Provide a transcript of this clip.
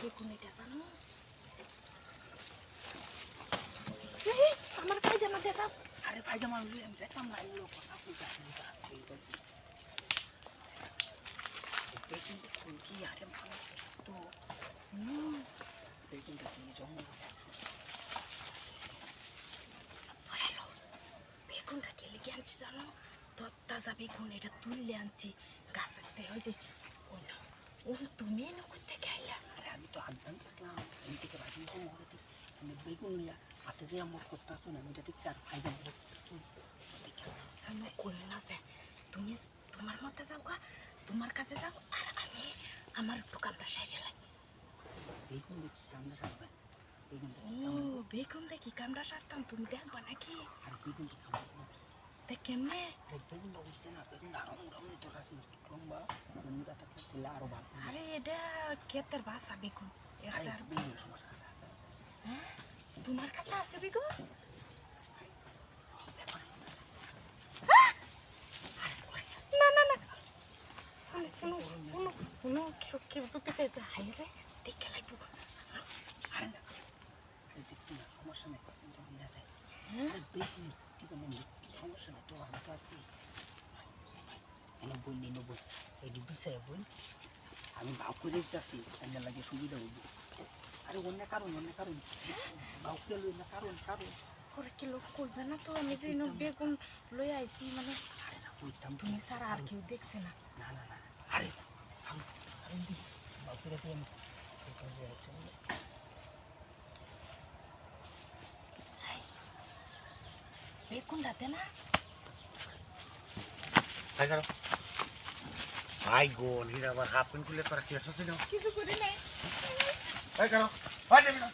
বেগুন এটা জানো আমার পায়জামা দেখাও। আরে পায়জামা আমি দেখলাম না এগুলো কথা বেগুনটা কি আরে মানুষ তো বেগুনটা কি জঙ্গল বেগুনটা কে লিখে আনছি জানো তাজা বেগুন এটা তুললে আনছি গাছের থেকে ওই যে তুমি এনে করতে খাইলা। আরে আমি তো আনতাম গেছিলাম আমি থেকে ভাজি মরে আমি বেগুন নিয়ে হাতে যে আমার করতে আসো না আমি এটা দেখছি আর পায়জামা কই না সে তুমি তোমার মতে যাও গা তোমার কাছে যাও আর আমি আমার দোকানটা সাইডে লাগি। বেগুন দেখি কামড়া সারবেন বেগুন দেখি কামড়া সারতাম তুমি দেখবা নাকি? আর বেগুন কি কামড়া তা কেমনে? বেগুনটা উঠছে না বেগুনটা আরো মোটামুটি তোর কাছে লম্বা বেগুনটা থাকলে আরো ভালো। আরে এটা ক্ষেতের বাসা বেগুন বেগুন আমার কাছে আছে। হ্যাঁ তোমার কাছে আছে বেগুন? না না না কোনো কেউ যদি পেয়েছে হাই রে দেখে লাগবো। আরে না দেখছি না সমস্যা নেই আছে। হ্যাঁ বেগুন কি কোনো সমস্যা নেই তো আমি তো আছি বই নেই বই এই বিষয়ে বই আমি ভাব করে দিতেছি এনে লাগে সুবিধা হইব। আরে অন্য কারণ ভাব করে লই না কারণ ওরা কি লোক করবে না তো আমি যে বেগুন লই আইছি মানে তুমি ছাড়া আর কেউ দেখছে না। না না না আরে আমি ভাব করে দিয়ে বেগুন রাতে না ভাই গোল হিরা আবার হাফ প্যান্ট খুলে তোরা কি আসছে না কিছু করি নাই। এই করো হয় যাবি না